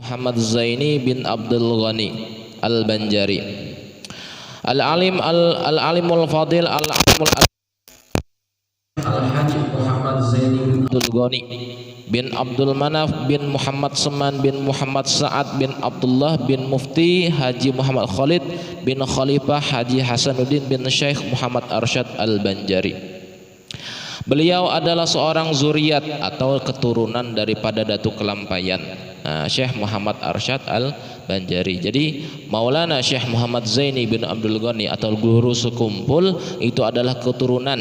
Muhammad Zaini bin Abdul Ghani Al-Banjari. Al-alimul fadil al-alimul Al-Haji Muhammad Zaini bin Abdul Ghani bin Abdul Manaf bin Muhammad Seman bin Muhammad Sa'ad bin Abdullah bin Mufti Haji Muhammad Khalid bin Khalifah Haji Hasanuddin bin Syekh Muhammad Arsyad Al-Banjari. Beliau adalah seorang zuriat atau keturunan daripada Datuk Kelampayan, Syekh Muhammad Arsyad Al-Banjari. Jadi Maulana Syekh Muhammad Zaini bin Abdul Ghani atau guru sekumpul itu adalah keturunan.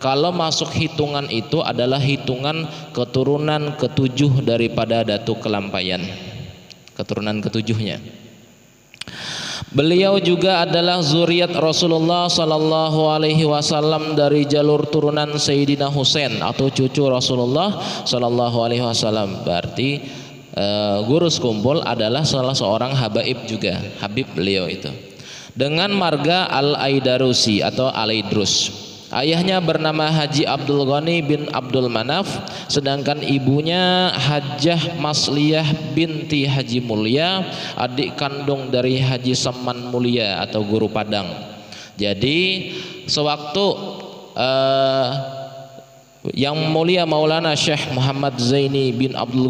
Kalau masuk hitungan itu adalah hitungan keturunan ketujuh daripada Datuk Kelampayan, keturunan ketujuhnya. Beliau juga adalah zuriat Rasulullah sallallahu alaihi wasallam dari jalur turunan Sayyidina Husain atau cucu Rasulullah sallallahu alaihi wasallam. Berarti guru sekumpul adalah salah seorang habaib juga, habib beliau itu. Dengan marga Al-Aidarusi atau Al-Aidrus. Ayahnya bernama Haji Abdul Ghani bin Abdul Manaf, sedangkan ibunya Hajjah Masliyah binti Haji Mulia, adik kandung dari Haji Saman Mulia atau guru Padang. Jadi sewaktu yang mulia Maulana Syekh Muhammad Zaini bin Abdul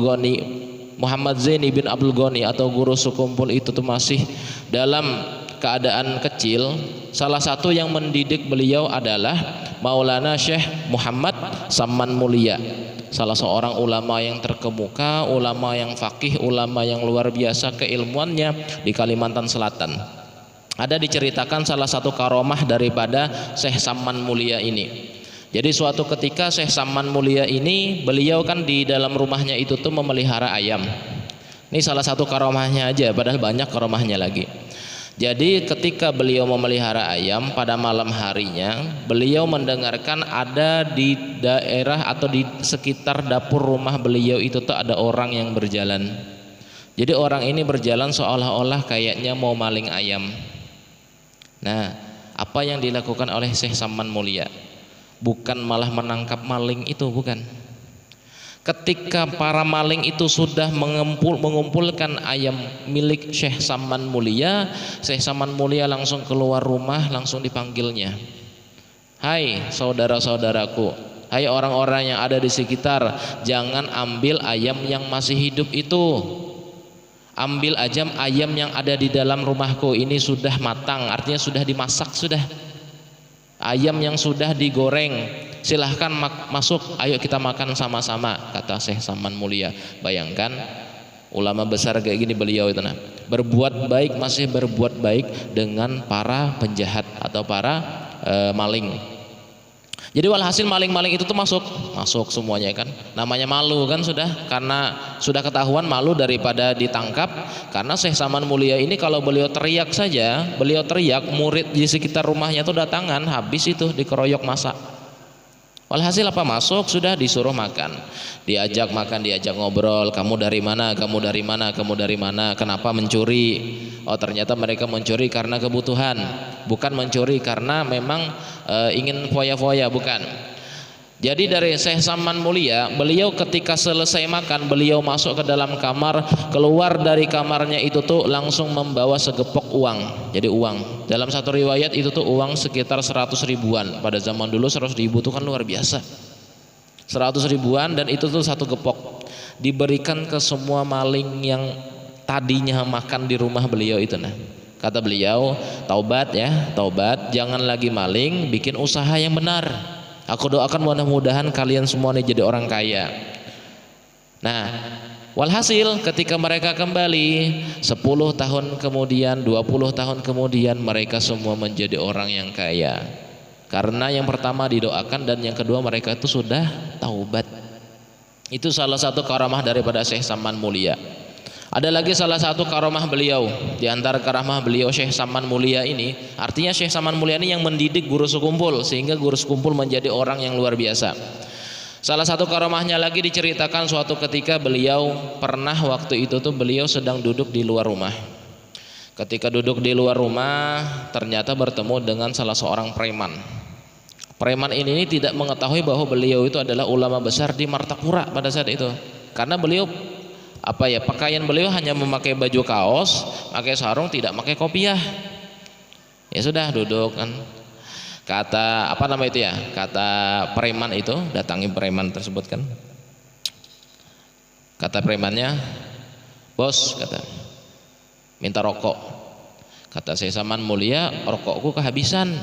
Ghani atau guru sekumpul itu tuh masih dalam keadaan kecil, salah satu yang mendidik beliau adalah Maulana Syekh Muhammad Saman Mulia, salah seorang ulama yang terkemuka, ulama yang faqih, ulama yang luar biasa keilmuannya di Kalimantan Selatan. Ada diceritakan salah satu karomah daripada Syekh Saman Mulia ini. Jadi suatu ketika Syekh Saman Mulia ini, beliau kan di dalam rumahnya itu tuh memelihara ayam. Ini salah satu karomahnya aja, padahal banyak karomahnya lagi. Jadi ketika beliau memelihara ayam pada malam harinya, beliau mendengarkan ada di daerah atau di sekitar dapur rumah beliau itu tuh ada orang yang berjalan. Jadi orang ini berjalan seolah-olah kayaknya mau maling ayam. Nah, apa yang dilakukan oleh Syekh Saman Mulia? Bukan malah menangkap maling itu, bukan. Ketika para maling itu sudah mengumpulkan ayam milik Syekh Saman Mulia, Syekh Saman Mulia langsung keluar rumah, langsung dipanggilnya. Hai saudara-saudaraku, hai orang-orang yang ada di sekitar, jangan ambil ayam yang masih hidup itu. Ambil aja ayam yang ada di dalam rumahku, ini sudah matang, artinya sudah dimasak sudah. Ayam yang sudah digoreng, silahkan masuk, ayo kita makan sama-sama, kata Syekh Saman Mulia. Bayangkan ulama besar kayak gini beliau itu, berbuat baik, masih berbuat baik dengan para penjahat atau para maling. Jadi walhasil maling-maling itu tuh masuk semuanya kan, namanya malu kan, sudah, karena sudah ketahuan malu daripada ditangkap. Karena Syekh Saman Mulia ini kalau beliau teriak saja, beliau teriak, murid di sekitar rumahnya tuh datangan, habis itu dikeroyok masa. Walhasil apa, masuk, sudah disuruh makan, diajak makan, diajak ngobrol, kamu dari mana, kamu dari mana, kamu dari mana, kenapa mencuri? Oh ternyata mereka mencuri karena kebutuhan, bukan mencuri karena memang ingin foya-foya, bukan. Jadi dari Syekh Saman Mulia, beliau ketika selesai makan, beliau masuk ke dalam kamar, keluar dari kamarnya itu tuh langsung membawa segepok uang. Jadi uang, dalam satu riwayat itu tuh uang sekitar 100 ribuan. Pada zaman dulu 100 ribu itu kan luar biasa, 100 ribuan, dan itu tuh satu gepok diberikan ke semua maling yang tadinya makan di rumah beliau itu. Kata beliau, taubat ya, taubat, jangan lagi maling, bikin usaha yang benar. Aku doakan mudah-mudahan kalian semua ini jadi orang kaya. Nah, walhasil ketika mereka kembali 10 tahun kemudian, 20 tahun kemudian, mereka semua menjadi orang yang kaya. Karena yang pertama didoakan, dan yang kedua mereka itu sudah taubat. Itu salah satu karamah daripada Syekh Saman Mulia. Ada lagi salah satu karamah beliau, di antara karamah beliau Syekh Saman Mulia ini, artinya Syekh Saman Mulia ini yang mendidik guru sekumpul, sehingga guru sekumpul menjadi orang yang luar biasa. Salah satu karamahnya lagi diceritakan suatu ketika beliau pernah waktu itu tuh beliau sedang duduk di luar rumah. Ketika duduk di luar rumah, ternyata bertemu dengan salah seorang preman. Preman ini tidak mengetahui bahwa beliau itu adalah ulama besar di Martapura pada saat itu, karena beliau pakaian beliau hanya memakai baju kaos, pakai sarung, tidak pakai kopiah. Ya sudah duduk kan. Kata kata preman itu, datangi preman tersebut kan. Kata premannya, "Bos," kata, "minta rokok." Kata Syekh Saman Mulia, "Rokokku kehabisan.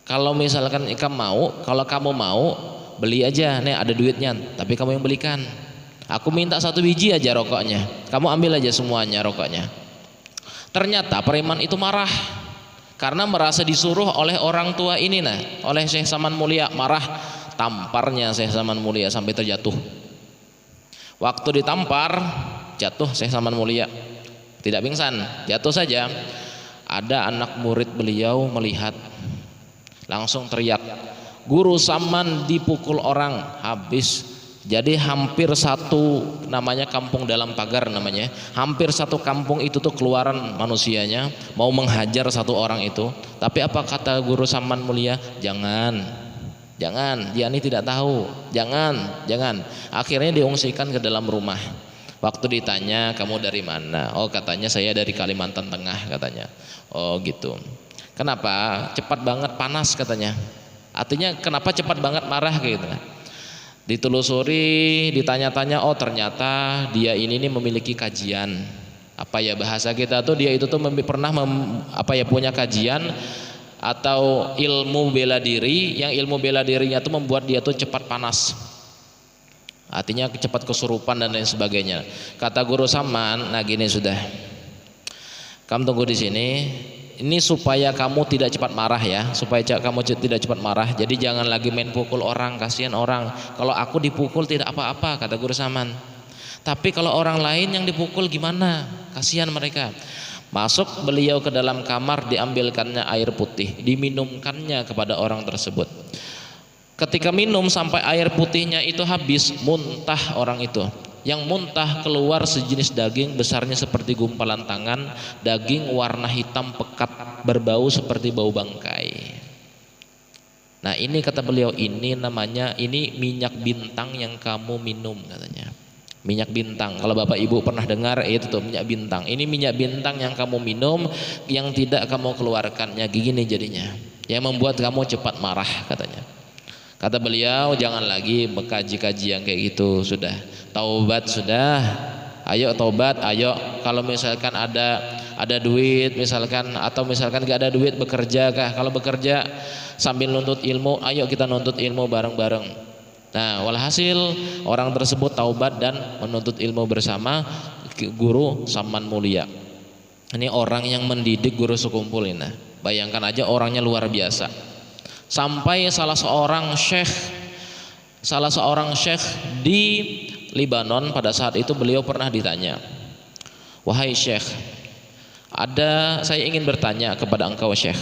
Kalau misalkan kalau kamu mau beli aja, nih ada duitnya, tapi kamu yang belikan. Aku minta 1 biji aja rokoknya, kamu ambil aja semuanya rokoknya." Ternyata preman itu marah karena merasa disuruh oleh orang tua ini, oleh Syekh Saman Mulia. Marah, tamparnya Syekh Saman Mulia sampai terjatuh. Waktu ditampar, jatuh Syekh Saman Mulia, tidak pingsan, jatuh saja. Ada anak murid beliau melihat, langsung teriak, "Guru Saman dipukul orang." Habis. Jadi hampir satu, namanya kampung dalam pagar namanya, hampir satu kampung itu tuh keluaran manusianya mau menghajar satu orang itu. Tapi apa kata Guru Saman Mulia? Jangan, dia ini tidak tahu, jangan. Akhirnya diungsikan ke dalam rumah. Waktu ditanya, "Kamu dari mana?" "Oh," katanya, "saya dari Kalimantan Tengah," katanya. "Oh gitu. Kenapa cepat banget panas?" katanya. Artinya kenapa cepat banget marah gitu. Ditelusuri, ditanya-tanya, oh ternyata dia ini memiliki kajian. Bahasa kita tuh, dia itu tuh pernah punya kajian atau ilmu bela diri, yang ilmu bela dirinya tuh membuat dia tuh cepat panas. Artinya cepat kesurupan dan lain sebagainya. Kata Guru Saman, "Nah gini sudah. Kamu tunggu di sini. Ini supaya kamu tidak cepat marah ya, supaya kamu tidak cepat marah. Jadi jangan lagi main pukul orang, kasihan orang. Kalau aku dipukul tidak apa-apa," kata Guru Saman. "Tapi kalau orang lain yang dipukul gimana? Kasihan mereka." Masuk beliau ke dalam kamar, diambilkannya air putih, diminumkannya kepada orang tersebut. Ketika minum sampai air putihnya itu habis, muntah orang itu. Yang muntah keluar sejenis daging besarnya seperti gumpalan tangan, daging warna hitam pekat, berbau seperti bau bangkai. Nah ini kata beliau, ini minyak bintang yang kamu minum, katanya. Minyak bintang, kalau bapak ibu pernah dengar itu tuh minyak bintang. Ini minyak bintang yang kamu minum, yang tidak kamu keluarkannya, gini jadinya, yang membuat kamu cepat marah, katanya. Kata beliau, jangan lagi mengkaji-kaji yang kayak gitu, sudah taubat sudah, ayo taubat, ayo. Kalau misalkan ada duit misalkan, atau misalkan gak ada duit, bekerja kah? Kalau bekerja sambil nuntut ilmu, ayo kita nuntut ilmu bareng-bareng. Nah walhasil orang tersebut taubat dan menuntut ilmu bersama Guru Saman Mulia. Ini orang yang mendidik guru sekumpul ini. Bayangkan aja, orangnya luar biasa. Sampai salah seorang syekh di Libanon pada saat itu, beliau pernah ditanya, "Wahai syekh, saya ingin bertanya kepada engkau syekh,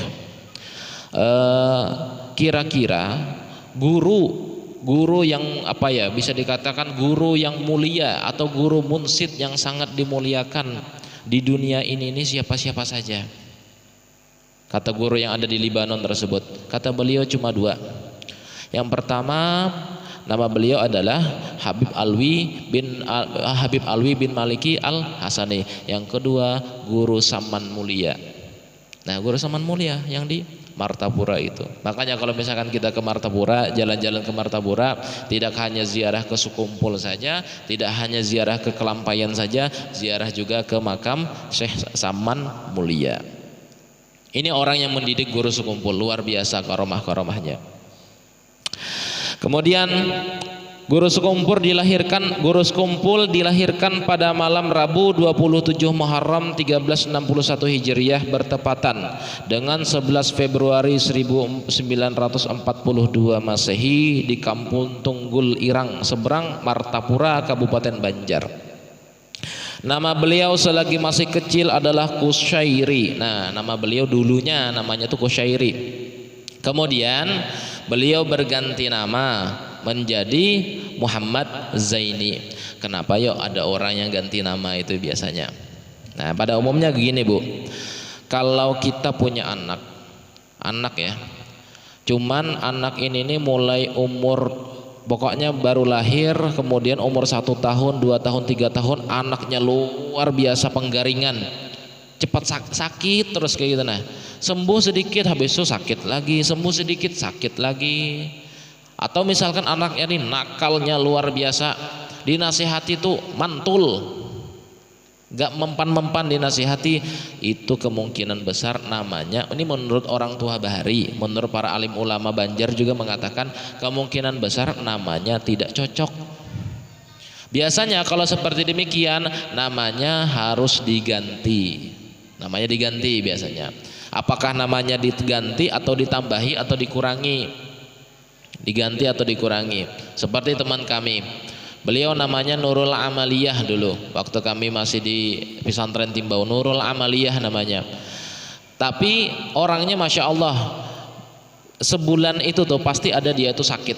kira-kira guru yang bisa dikatakan guru yang mulia atau guru munsid yang sangat dimuliakan di dunia ini siapa-siapa saja?" Kata guru yang ada di Libanon tersebut, kata beliau cuma 2. Yang pertama, nama beliau adalah Habib Alwi bin Maliki Al-Hasani. Yang kedua, Guru Saman Mulia. Nah, Guru Saman Mulia yang di Martapura itu. Makanya kalau misalkan kita ke Martapura, jalan-jalan ke Martapura, tidak hanya ziarah ke Sukumpul saja, tidak hanya ziarah ke Kelampayan saja, ziarah juga ke makam Syekh Saman Mulia. Ini orang yang mendidik guru sekumpul, luar biasa karomah-karomahnya. Kemudian guru sekumpul dilahirkan pada malam Rabu 27 Muharram 1361 Hijriah bertepatan dengan 11 Februari 1942 Masehi di Kampung Tunggul Irang, seberang Martapura, Kabupaten Banjar. Nama beliau selagi masih kecil adalah Kusyairi. Nah, nama beliau dulunya namanya tuh Kusyairi. Kemudian beliau berganti nama menjadi Muhammad Zaini. Kenapa yuk ada orang yang ganti nama itu biasanya? Nah, pada umumnya begini Bu, kalau kita punya anak ya, cuman anak ini nih mulai umur Pokoknya baru lahir, kemudian umur 1 tahun, 2 tahun, 3 tahun, anaknya luar biasa penggaringan, cepat sakit terus kayak gitu. Nah, sembuh sedikit habis itu sakit lagi, sembuh sedikit sakit lagi. Atau misalkan anaknya ini nakalnya luar biasa, dinasihati tuh mantul, gak mempan-mempan dinasihati, itu kemungkinan besar namanya, ini menurut orang tua Bahari, menurut para alim ulama Banjar juga mengatakan kemungkinan besar namanya tidak cocok. Biasanya kalau seperti demikian namanya harus diganti, namanya diganti biasanya. Apakah namanya diganti atau ditambahi atau dikurangi? Diganti atau dikurangi. Seperti teman kami, beliau namanya Nurul Amaliyah dulu, waktu kami masih di pesantren Timbau, Nurul Amaliyah namanya. Tapi orangnya Masya Allah, sebulan itu tuh pasti ada dia itu sakit.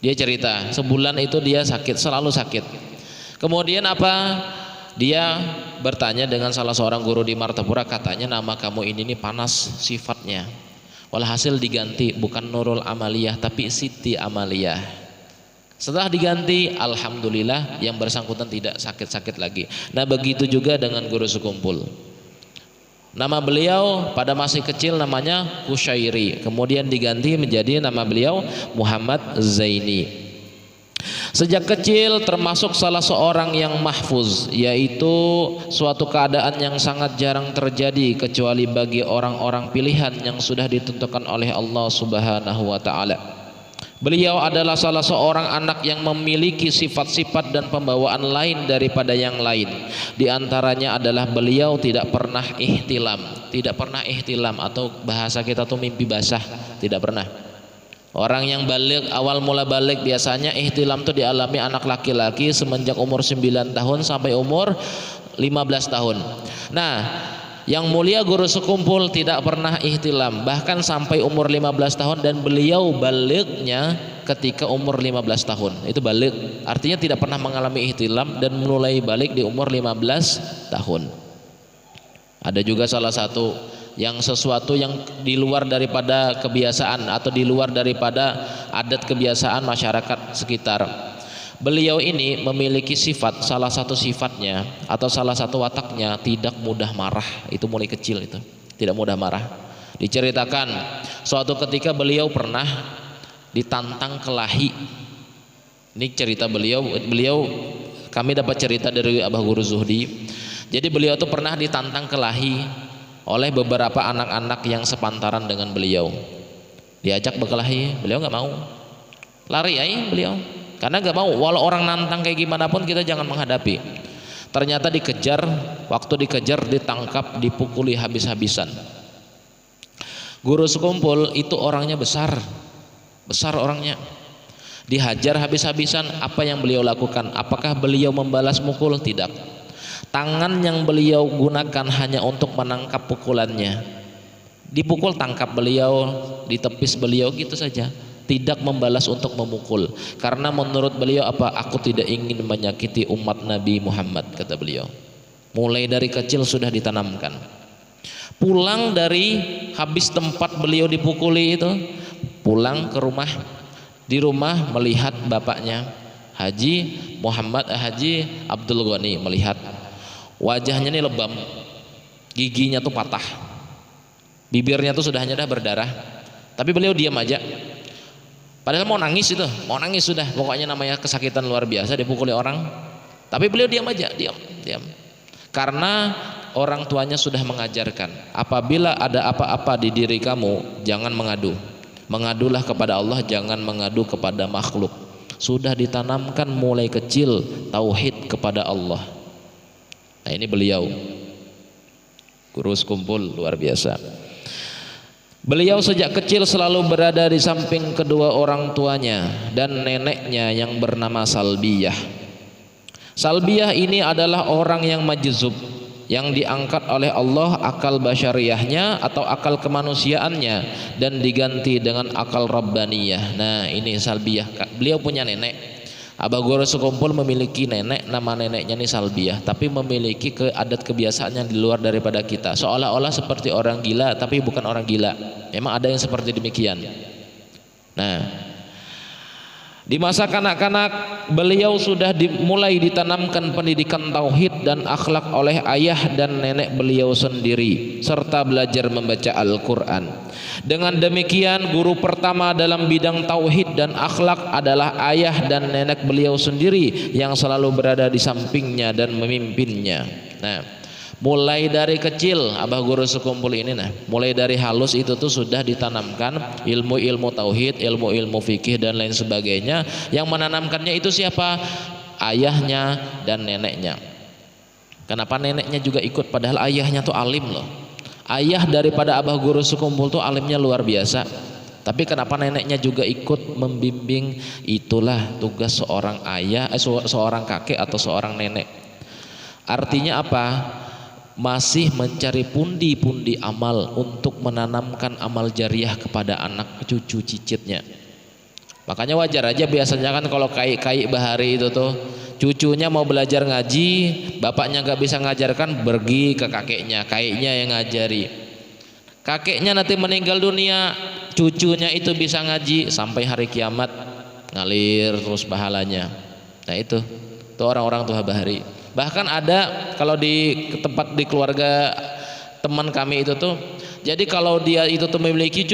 Dia cerita sebulan itu dia sakit, selalu sakit. Kemudian apa? Dia bertanya dengan salah seorang guru di Martapura, katanya nama kamu ini nih panas sifatnya. Walhasil diganti, bukan Nurul Amaliyah tapi Siti Amaliyah. Setelah diganti, alhamdulillah yang bersangkutan tidak sakit-sakit lagi. Nah, begitu juga dengan guru sekumpul. Nama beliau pada masih kecil namanya Kusyairi, kemudian diganti menjadi nama beliau Muhammad Zaini. Sejak kecil termasuk salah seorang yang mahfuz, yaitu suatu keadaan yang sangat jarang terjadi kecuali bagi orang-orang pilihan yang sudah ditentukan oleh Allah Subhanahu wa taala. Beliau adalah salah seorang anak yang memiliki sifat-sifat dan pembawaan lain daripada yang lain. Di antaranya adalah beliau tidak pernah ihtilam. Tidak pernah ihtilam, atau bahasa kita tuh mimpi basah, tidak pernah. Orang yang balik, awal mula balik biasanya ihtilam itu dialami anak laki-laki semenjak umur 9 tahun sampai umur 15 tahun. Nah, yang mulia guru sekumpul tidak pernah ihtilam, bahkan sampai umur 15 tahun, dan beliau baliknya ketika umur 15 tahun. Itu balik, artinya tidak pernah mengalami ihtilam dan mulai balik di umur 15 tahun. Ada juga salah satu yang sesuatu yang di luar daripada kebiasaan atau di luar daripada adat kebiasaan masyarakat sekitar. Beliau ini memiliki sifat, salah satu sifatnya atau salah satu wataknya tidak mudah marah. Itu mulai kecil, itu tidak mudah marah. Diceritakan suatu ketika beliau pernah ditantang kelahi. Ini cerita beliau kami dapat cerita dari Abah Guru Zuhdi. Jadi beliau itu pernah ditantang kelahi oleh beberapa anak-anak yang sepantaran dengan beliau. Diajak berkelahi, beliau nggak mau, lari aja beliau, karena nggak mau. Walau orang nantang kayak gimana pun kita jangan menghadapi. Ternyata dikejar, waktu dikejar ditangkap, dipukuli habis-habisan. Guru sekumpul itu orangnya besar orangnya, dihajar habis-habisan. Apa yang beliau lakukan? Apakah beliau membalas mukul? Tidak. Tangan yang beliau gunakan hanya untuk menangkap pukulannya. Dipukul, tangkap beliau, ditepis beliau, gitu saja. Tidak membalas untuk memukul. Karena menurut beliau apa? Aku tidak ingin menyakiti umat Nabi Muhammad, kata beliau. Mulai dari kecil sudah ditanamkan. Pulang dari habis tempat beliau dipukuli itu, pulang ke rumah. Di rumah melihat bapaknya Haji Abdul Ghani, melihat wajahnya ini lebam, giginya tuh patah, bibirnya tuh sudah berdarah, tapi beliau diam aja. Padahal mau nangis sudah, pokoknya namanya kesakitan luar biasa, dipukuli orang, tapi beliau diam aja, diam. Karena orang tuanya sudah mengajarkan, apabila ada apa-apa di diri kamu, jangan mengadu. Mengadulah kepada Allah, jangan mengadu kepada makhluk. Sudah ditanamkan mulai kecil tauhid kepada Allah. Nah, ini beliau guru sekumpul luar biasa. Beliau sejak kecil selalu berada di samping kedua orang tuanya dan neneknya yang bernama Salbiyah. Salbiyah ini adalah orang yang majzub, yang diangkat oleh Allah akal basyariyahnya atau akal kemanusiaannya dan diganti dengan akal rabbaniyah. Nah, ini Salbiyah. Beliau punya nenek. Abah Guru sekumpul memiliki nenek, nama neneknya ini Salbiyah, tapi memiliki adat kebiasaan yang di luar daripada kita, seolah-olah seperti orang gila tapi bukan orang gila. Memang ada yang seperti demikian. Nah, Di masa kanak-kanak beliau sudah dimulai ditanamkan pendidikan tauhid dan akhlak oleh ayah dan nenek beliau sendiri serta belajar membaca Al-Quran. Dengan demikian guru pertama dalam bidang tauhid dan akhlak adalah ayah dan nenek beliau sendiri yang selalu berada di sampingnya dan memimpinnya. Nah, mulai dari kecil abah guru sekumpul ini, nah mulai dari halus itu tuh sudah ditanamkan ilmu-ilmu tauhid, ilmu-ilmu fikih dan lain sebagainya. Yang menanamkannya itu siapa? Ayahnya dan neneknya. Kenapa neneknya juga ikut? Padahal ayahnya tuh alim loh. Ayah daripada abah guru sekumpul tuh alimnya luar biasa, tapi kenapa neneknya juga ikut membimbing? Itulah tugas seorang ayah, seorang kakek atau seorang nenek. Artinya apa? Masih mencari pundi-pundi amal untuk menanamkan amal jariah kepada anak cucu cicitnya. Makanya wajar aja biasanya kan kalau kai-kai bahari itu tuh cucunya mau belajar ngaji, bapaknya gak bisa ngajarkan, pergi ke kakeknya, kaiknya yang ngajari. Kakeknya nanti meninggal dunia, cucunya itu bisa ngaji sampai hari kiamat, ngalir terus pahalanya. Nah itu orang-orang tua bahari. Bahkan ada kalau di tempat di keluarga teman kami itu tuh, jadi kalau dia itu tuh memiliki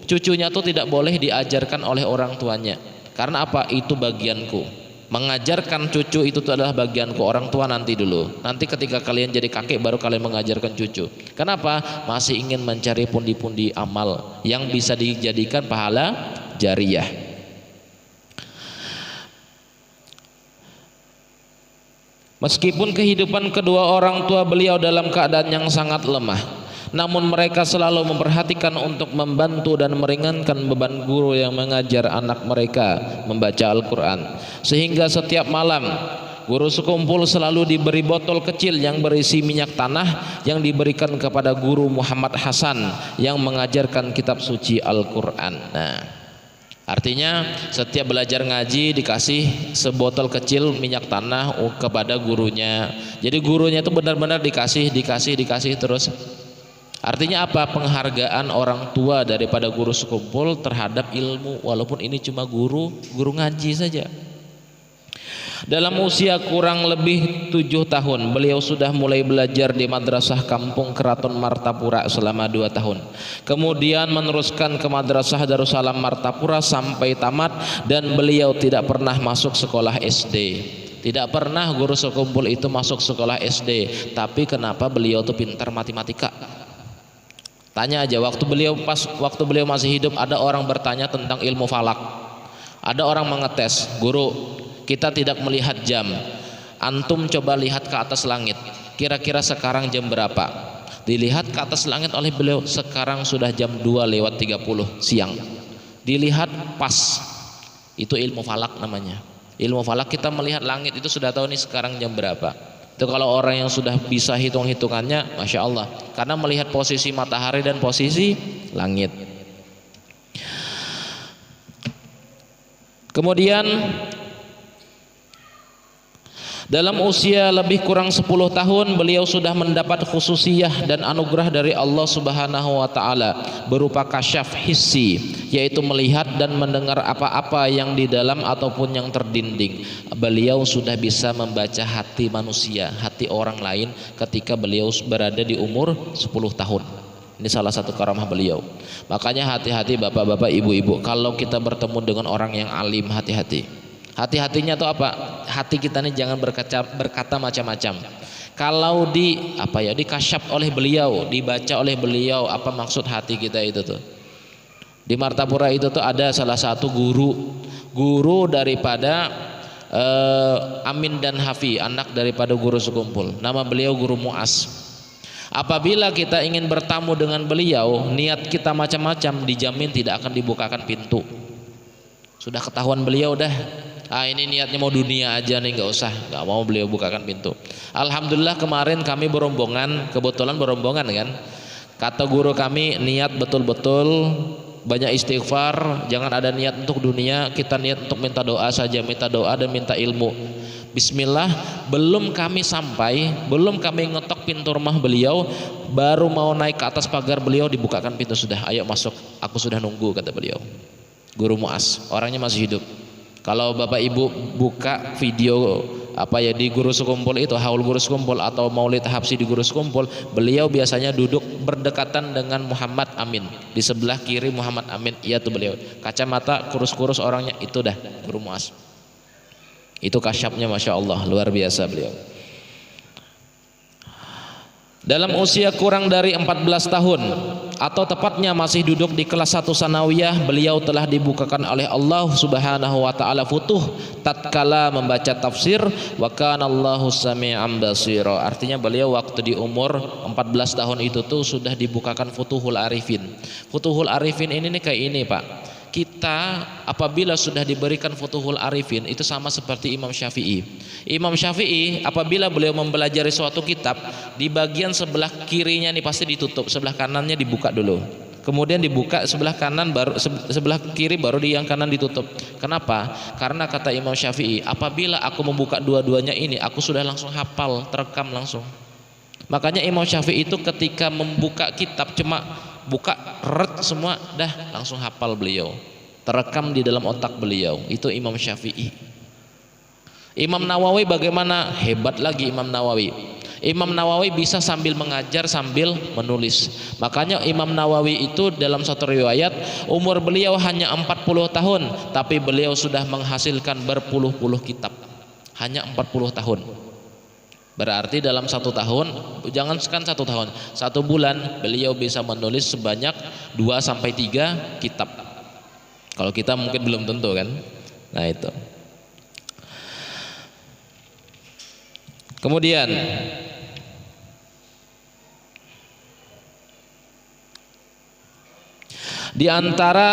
cucunya tuh tidak boleh diajarkan oleh orang tuanya. Karena apa? Itu bagianku. Mengajarkan cucu itu tuh adalah bagianku. Orang tua nanti dulu. Nanti ketika kalian jadi kakek baru kalian mengajarkan cucu. Kenapa? Masih ingin mencari pundi-pundi amal yang bisa dijadikan pahala jariah. Meskipun kehidupan kedua orang tua beliau dalam keadaan yang sangat lemah, namun mereka selalu memperhatikan untuk membantu dan meringankan beban guru yang mengajar anak mereka membaca Al-Quran. Sehingga setiap malam guru sekumpul selalu diberi botol kecil yang berisi minyak tanah yang diberikan kepada guru Muhammad Hasan yang mengajarkan kitab suci Al-Quran. Nah, artinya setiap belajar ngaji dikasih sebotol kecil minyak tanah kepada gurunya. Jadi gurunya itu benar-benar dikasih terus. Artinya apa? Penghargaan orang tua daripada guru sekumpul terhadap ilmu, walaupun ini cuma guru ngaji saja. Dalam usia kurang lebih 7 tahun beliau sudah mulai belajar di madrasah kampung Keraton Martapura selama 2 tahun. Kemudian meneruskan ke madrasah Darussalam Martapura sampai tamat, dan beliau tidak pernah masuk sekolah SD. Tidak pernah guru sekumpul itu masuk sekolah SD. Tapi kenapa beliau tuh pintar matematika? Tanya aja, waktu beliau masih hidup ada orang bertanya tentang ilmu falak. Ada orang mengetes, guru, kita tidak melihat jam, antum coba lihat ke atas langit, kira-kira sekarang jam berapa? Dilihat ke atas langit oleh beliau, sekarang sudah jam 2:30 siang. Dilihat pas, itu ilmu falak namanya. Ilmu falak, kita melihat langit itu sudah tahu nih sekarang jam berapa. Itu kalau orang yang sudah bisa hitung-hitungannya, Masya Allah, karena melihat posisi matahari dan posisi langit. Kemudian dalam usia lebih kurang 10 tahun beliau sudah mendapat khususiyah dan anugerah dari Allah Subhanahu wa taala berupa kasyaf hissi, yaitu melihat dan mendengar apa-apa yang di dalam ataupun yang terdinding. Beliau sudah bisa membaca hati manusia, hati orang lain ketika beliau berada di umur 10 tahun. Ini salah satu karamah beliau. Makanya hati-hati bapak-bapak, ibu-ibu, kalau kita bertemu dengan orang yang alim, hati-hati. Hati-hatinya tuh apa? Hati kita ini jangan berkata macam-macam. Kalau dikasyaf oleh beliau, dibaca oleh beliau apa maksud hati kita itu tuh. Di Martapura itu tuh ada salah satu guru daripada Amin dan Hafi, anak daripada guru sekumpul. Nama beliau Guru Muas. Apabila kita ingin bertamu dengan beliau, niat kita macam-macam, dijamin tidak akan dibukakan pintu. Sudah ketahuan beliau dah, ini niatnya mau dunia aja nih, nggak mau beliau bukakan pintu. Alhamdulillah kemarin kami kebetulan berombongan kan. Kata guru kami, niat betul-betul banyak istighfar, jangan ada niat untuk dunia, kita niat untuk minta doa saja, minta doa dan minta ilmu. Bismillah, belum kami ngetok pintu rumah beliau, baru mau naik ke atas pagar beliau, dibukakan pintu sudah, ayo masuk, aku sudah nunggu, kata beliau. Guru Muas, orangnya masih hidup. Kalau Bapak Ibu buka video apa ya di Guru Sekumpul itu, haul Guru Sekumpul atau Maulid Habsyi di Guru Sekumpul, beliau biasanya duduk berdekatan dengan Muhammad Amin. Di sebelah kiri Muhammad Amin, iya tuh beliau. Kacamata kurus-kurus orangnya, itu dah Guru Muas. Itu kasyafnya Masya Allah, luar biasa beliau. Dalam usia kurang dari 14 tahun atau tepatnya masih duduk di kelas 1 sanawiyah, beliau telah dibukakan oleh Allah Subhanahu wa taala futuh tatkala membaca tafsir wa kana Allahu sami'an basira. Artinya beliau waktu di umur 14 tahun itu tuh sudah dibukakan futuhul arifin. Futuhul arifin ini nih kayak ini, Pak. Kita apabila sudah diberikan futuhul arifin itu sama seperti Imam Syafi'i. Imam Syafi'i apabila beliau mempelajari suatu kitab, di bagian sebelah kirinya nih pasti ditutup, sebelah kanannya dibuka dulu. Kemudian dibuka sebelah kanan, baru sebelah kiri, baru di yang kanan ditutup. Kenapa? Karena kata Imam Syafi'i, apabila aku membuka dua-duanya ini, aku sudah langsung hafal, terekam langsung. Makanya Imam Syafi'i itu ketika membuka kitab cuma buka ret semua dah langsung hafal beliau, terekam di dalam otak beliau. Itu Imam Syafi'i. Imam Nawawi bagaimana? Hebat lagi Imam Nawawi. Imam Nawawi bisa sambil mengajar sambil menulis. Makanya Imam Nawawi itu dalam satu riwayat umur beliau hanya 40 tahun, tapi beliau sudah menghasilkan berpuluh-puluh kitab. Hanya 40 tahun. Berarti dalam 1 tahun, jangankan 1 tahun, 1 bulan beliau bisa menulis sebanyak 2-3 kitab. Kalau kita mungkin belum tentu kan. Nah itu. Kemudian di antara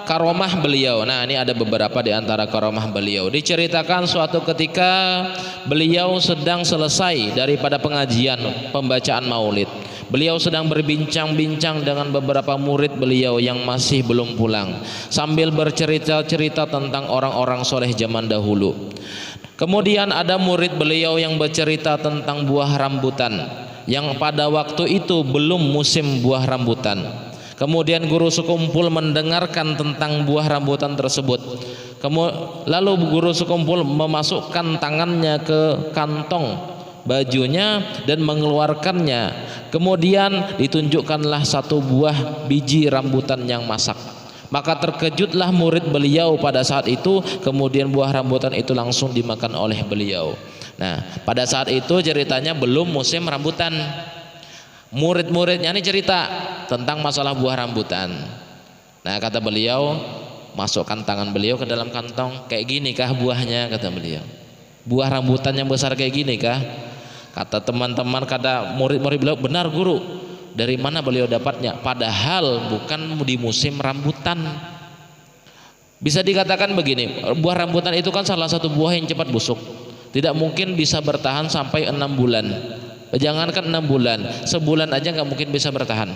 karomah beliau, nah ini ada beberapa di antara karomah beliau. Diceritakan suatu ketika beliau sedang selesai daripada pengajian pembacaan maulid. Beliau sedang berbincang-bincang dengan beberapa murid beliau yang masih belum pulang, sambil bercerita-cerita tentang orang-orang soleh zaman dahulu. Kemudian ada murid beliau yang bercerita tentang buah rambutan, yang pada waktu itu belum musim buah rambutan. Kemudian guru sekumpul mendengarkan tentang buah rambutan tersebut. Lalu guru sekumpul memasukkan tangannya ke kantong bajunya dan mengeluarkannya. Kemudian ditunjukkanlah 1 buah biji rambutan yang masak. Maka terkejutlah murid beliau pada saat itu. Kemudian buah rambutan itu langsung dimakan oleh beliau. Nah, pada saat itu ceritanya belum musim rambutan. Murid-muridnya ini cerita tentang masalah buah rambutan. Nah kata beliau, masukkan tangan beliau ke dalam kantong. Kayak gini kah buahnya, kata beliau. Buah rambutan yang besar kayak gini kah? Kata teman-teman, kata murid-murid beliau, benar guru. Dari mana beliau dapatnya? Padahal bukan di musim rambutan. Bisa dikatakan begini, buah rambutan itu kan salah satu buah yang cepat busuk. Tidak mungkin bisa bertahan sampai 6 bulan. Jangankan 6 bulan, sebulan aja nggak mungkin bisa bertahan.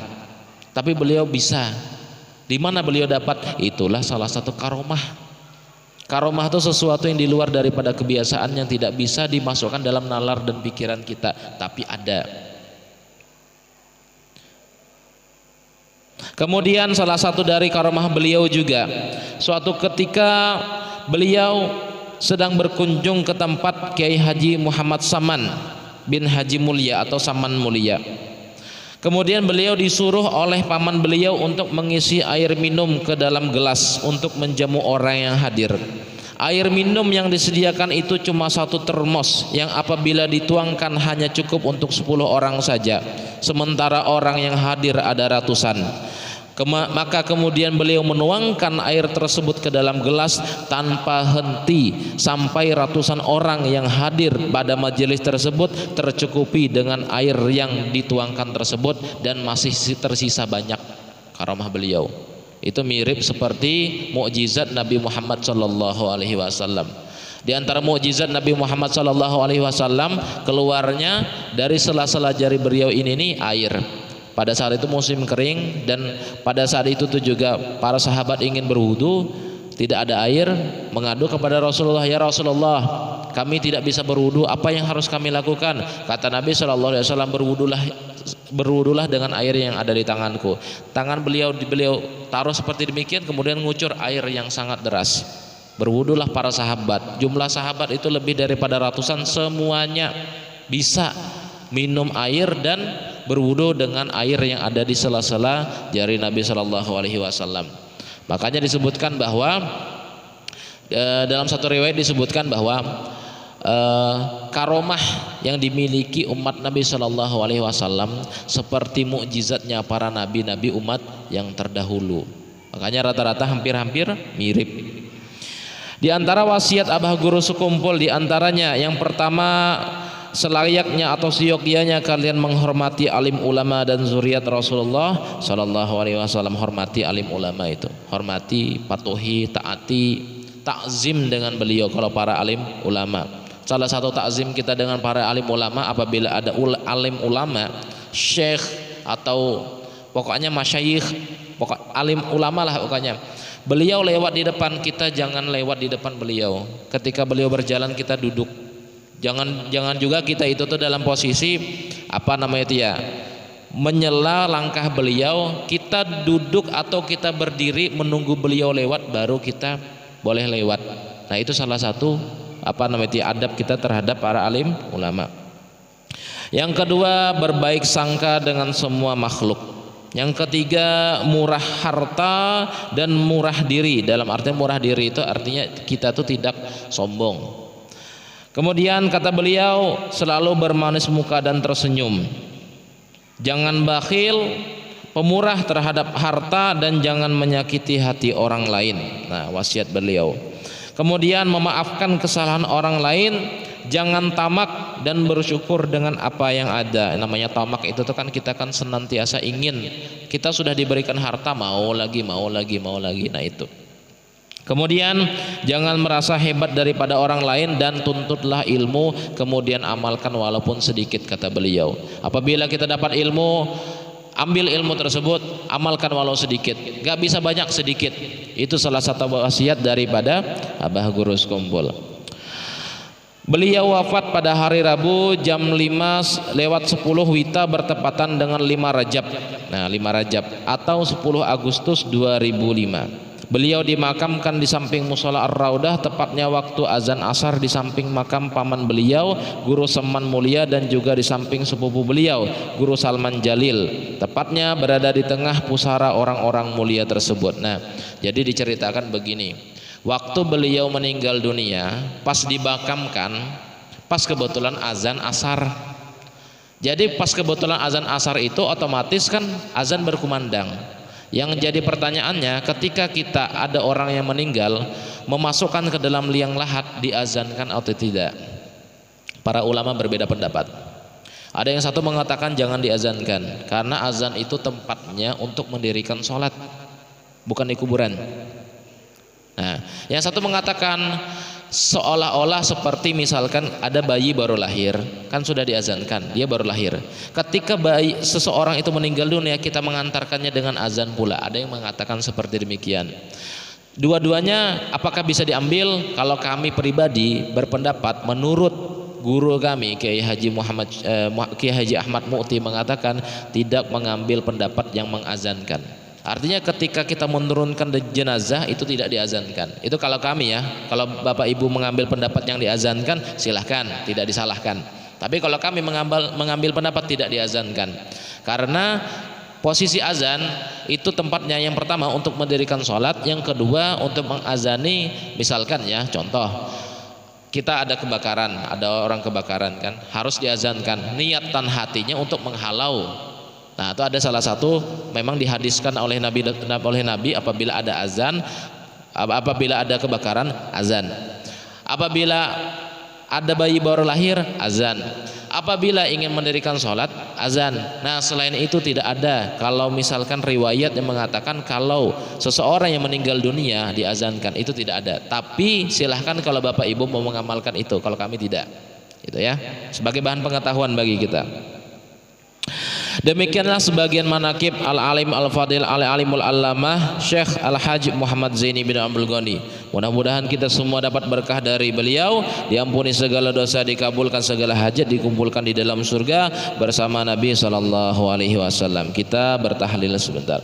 Tapi beliau bisa. Di mana beliau dapat? Itulah salah satu karomah. Karomah itu sesuatu yang di luar daripada kebiasaan, yang tidak bisa dimasukkan dalam nalar dan pikiran kita, tapi ada. Kemudian salah satu dari karomah beliau juga, suatu ketika beliau sedang berkunjung ke tempat Kiai Haji Muhammad Saman bin Haji Mulia atau Saman Mulia. Kemudian beliau disuruh oleh paman beliau untuk mengisi air minum ke dalam gelas untuk menjamu orang yang hadir. Air minum yang disediakan itu cuma 1 termos yang apabila dituangkan hanya cukup untuk 10 orang saja, sementara orang yang hadir ada ratusan. Maka kemudian beliau menuangkan air tersebut ke dalam gelas tanpa henti sampai ratusan orang yang hadir pada majelis tersebut tercukupi dengan air yang dituangkan tersebut dan masih tersisa banyak. Karomah beliau itu mirip seperti mukjizat Nabi Muhammad sallallahu alaihi wasallam. Di antara mukjizat Nabi Muhammad sallallahu alaihi wasallam, keluarnya dari sela-sela jari beliau ini nih air. Pada saat itu musim kering, dan pada saat itu tuh juga para sahabat ingin berwudu, tidak ada air, mengadu kepada Rasulullah, ya Rasulullah, kami tidak bisa berwudu, apa yang harus kami lakukan? Kata Nabi SAW, berwudulah dengan air yang ada di tanganku. Tangan beliau taruh seperti demikian, kemudian ngucur air yang sangat deras. Berwudulah para sahabat. Jumlah sahabat itu lebih daripada ratusan, semuanya bisa minum air dan berwudu dengan air yang ada di sela-sela jari Nabi Shallallahu Alaihi Wasallam. Makanya disebutkan bahwa dalam satu riwayat disebutkan bahwa karomah yang dimiliki umat Nabi Shallallahu Alaihi Wasallam seperti mukjizatnya para nabi-nabi umat yang terdahulu. Makanya rata-rata hampir-hampir mirip. Di antara wasiat abah guru sekumpul, di antaranya yang pertama, selayaknya atau seyogyanya kalian menghormati alim ulama dan zuriat Rasulullah Shallallahu Alaihi Wasallam. Hormati alim ulama itu, hormati, patuhi, taati, takzim dengan beliau. Kalau para alim ulama, salah satu takzim kita dengan para alim ulama, apabila ada alim ulama, syekh atau pokoknya masyayikh, pokok alim ulama lah pokoknya, beliau lewat di depan kita, jangan lewat di depan beliau. Ketika beliau berjalan kita duduk. Jangan juga kita itu tuh dalam posisi apa namanya itu ya, menyela langkah beliau. Kita duduk atau kita berdiri menunggu beliau lewat baru kita boleh lewat. Nah, itu salah satu apa namanya itu adab kita terhadap para alim ulama. Yang kedua, berbaik sangka dengan semua makhluk. Yang ketiga, murah harta dan murah diri. Dalam arti murah diri itu artinya kita tuh tidak sombong. Kemudian kata beliau, selalu bermanis muka dan tersenyum. Jangan bakhil, pemurah terhadap harta, dan jangan menyakiti hati orang lain. Nah, wasiat beliau. Kemudian memaafkan kesalahan orang lain, jangan tamak dan bersyukur dengan apa yang ada. Namanya tamak itu tuh kan kita kan senantiasa ingin, kita sudah diberikan harta mau lagi. Nah itu. Kemudian jangan merasa hebat daripada orang lain dan tuntutlah ilmu, kemudian amalkan walaupun sedikit, kata beliau. Apabila kita dapat ilmu, ambil ilmu tersebut, amalkan walau sedikit. Gak bisa banyak, sedikit. Itu salah satu wasiat daripada abah guru sekumpul. Beliau wafat pada hari Rabu jam 5:10 WITA bertepatan dengan 5 Rajab. Nah, 5 Rajab atau 10 Agustus 2005. Beliau dimakamkan di samping musola Ar-Raudah, tepatnya waktu azan asar, di samping makam paman beliau, Guru Saman Mulia, dan juga di samping sepupu beliau, Guru Salman Jalil. Tepatnya berada di tengah pusara orang-orang mulia tersebut. Nah, jadi diceritakan begini. Waktu beliau meninggal dunia, pas dimakamkan, pas kebetulan azan asar. Jadi pas kebetulan azan asar itu otomatis kan azan berkumandang. Yang jadi pertanyaannya, ketika kita ada orang yang meninggal, memasukkan ke dalam liang lahat, diazankan atau tidak? Para ulama berbeda pendapat. Ada yang satu mengatakan jangan diazankan, karena azan itu tempatnya untuk mendirikan sholat, bukan di kuburan. Nah, yang satu mengatakan seolah-olah seperti misalkan ada bayi baru lahir, kan sudah diazankan, dia baru lahir. Ketika bayi seseorang itu meninggal dunia, kita mengantarkannya dengan azan pula. Ada yang mengatakan seperti demikian. Dua-duanya apakah bisa diambil? Kalau kami pribadi berpendapat, menurut guru kami Kiai Haji Ahmad Mu'ti mengatakan tidak mengambil pendapat yang mengazankan. Artinya ketika kita menurunkan jenazah itu tidak diazankan. Itu kalau kami ya. Kalau Bapak Ibu mengambil pendapat yang diazankan, silahkan, tidak disalahkan. Tapi kalau kami mengambil pendapat tidak diazankan, karena posisi azan itu tempatnya yang pertama untuk mendirikan sholat, yang kedua untuk mengazani. Misalkan ya, contoh kita ada kebakaran, ada orang kebakaran kan, harus diazankan. Niatan hatinya untuk menghalau. Nah, itu ada salah satu memang dihadiskan oleh Nabi apabila ada azan, apabila ada kebakaran, azan. Apabila ada bayi baru lahir, azan. Apabila ingin mendirikan sholat, azan. Nah, selain itu tidak ada. Kalau misalkan riwayat yang mengatakan kalau seseorang yang meninggal dunia diazankan, itu tidak ada. Tapi silahkan kalau Bapak Ibu mau mengamalkan itu, kalau kami tidak. Itu ya, sebagai bahan pengetahuan bagi kita. Demikianlah sebagian manakib al-alim al-fadil al-alimul allamah Syekh Al-Hajj Muhammad Zaini bin Abdul Ghani. Mudah-mudahan kita semua dapat berkah dari beliau, diampuni segala dosa, dikabulkan segala hajat, dikumpulkan di dalam surga bersama Nabi sallallahu alaihi wasallam. Kita bertahlil sebentar.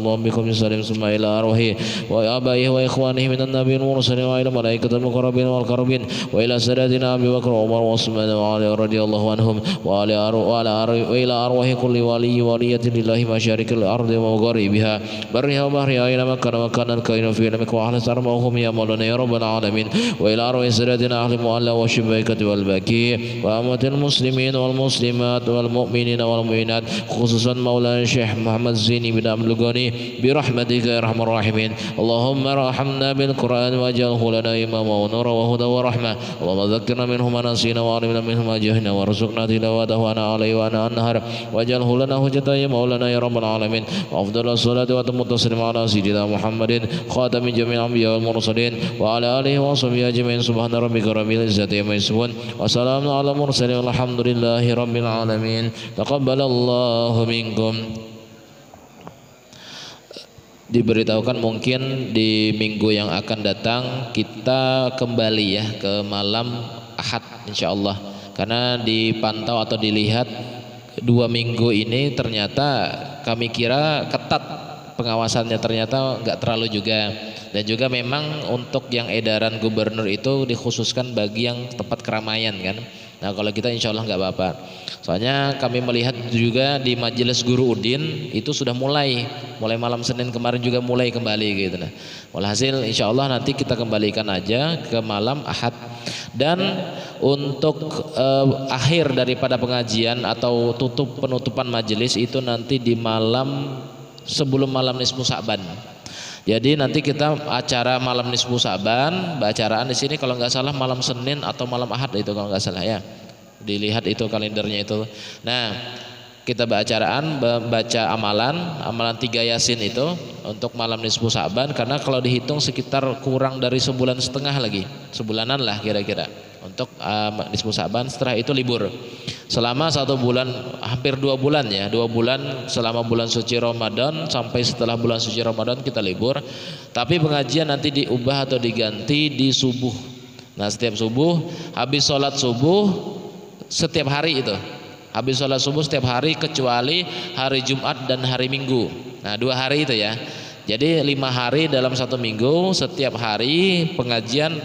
الله بكم سلم ثم إلى أرواح وآبائه وإخوانه من النبي المرسلين وإلى ملائكة المقربين والقربين وإلى سادتنا أبي بكر وعمر وعثمان وعلي رضي الله عنهم وإلى أرواح كل ولي ولية لله مشارق الأرض ومغاربها برها وبحرها أينما كان مكانا كائنا في علمك وأهل سرمهم يا مولانا يا رب العالمين وإلى أرواح سادتنا أهل المعلى والشبيكة والبكي وأمة المسلمين والمسلمات والمؤمنين والمؤمنات خصوصا مولانا الشيخ محمد زيني بن عبد الغني برحمتك يا أرحم الراحمين اللهم ارحمنا بالقرآن واجعله لنا إماما ونورا وهدى ورحمة اللهم ذكرنا منه ما نسينا وعلمنا منه ما جهلنا وارزقنا تلاوته وأنا عليه وأنا النهر واجعله لنا حجة يا مولانا يا رب العالمين وأفضل الصلاة وأتم التسليم على سيدنا محمد خاتم جميع الأنبياء والمرسلين وعلى آله وصحبه أجمعين سبحان ربك رب العزة عما يصفون وسلام على المرسلين والحمد لله رب العالمين تقبل الله منكم. Diberitahukan mungkin di minggu yang akan datang kita kembali ya ke malam Ahad insyaallah, karena dipantau atau dilihat 2 minggu ini ternyata kami kira ketat pengawasannya, ternyata nggak terlalu juga. Dan juga memang untuk yang edaran gubernur itu dikhususkan bagi yang tempat keramaian kan. Nah kalau kita insya Allah nggak apa-apa. Soalnya kami melihat juga di Majelis Guru Udin itu sudah mulai malam Senin kemarin juga mulai kembali gitu. Nah walhasil insya Allah nanti kita kembalikan aja ke malam Ahad. Dan untuk akhir daripada pengajian atau penutupan majelis itu nanti di malam sebelum malam nisfu Sa'ban. Jadi nanti kita acara malam nisfu Sa'ban, bacaraan di sini kalau nggak salah malam Senin atau malam Ahad itu kalau nggak salah ya. Dilihat itu kalendernya itu. Nah, kita baca amalan 3 Yasin itu untuk malam nisfu Sa'ban, karena kalau dihitung sekitar kurang dari sebulan setengah lagi, sebulanan lah kira-kira untuk nisfu Sa'ban. Setelah itu libur selama 1 bulan, hampir 2 bulan ya, 2 bulan selama bulan suci Ramadan sampai setelah bulan suci Ramadan kita libur. Tapi pengajian nanti diubah atau diganti di subuh. Nah setiap subuh, habis sholat subuh setiap hari itu, habis sholat subuh setiap hari kecuali hari Jumat dan hari Minggu. Nah 2 hari itu ya. Jadi 5 hari dalam 1 minggu, setiap hari pengajian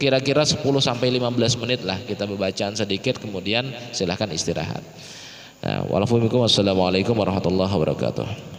kira-kira 10 sampai 15 menit lah kita bacaan sedikit, kemudian silahkan istirahat. Nah, wassalamualaikum warahmatullahi wabarakatuh.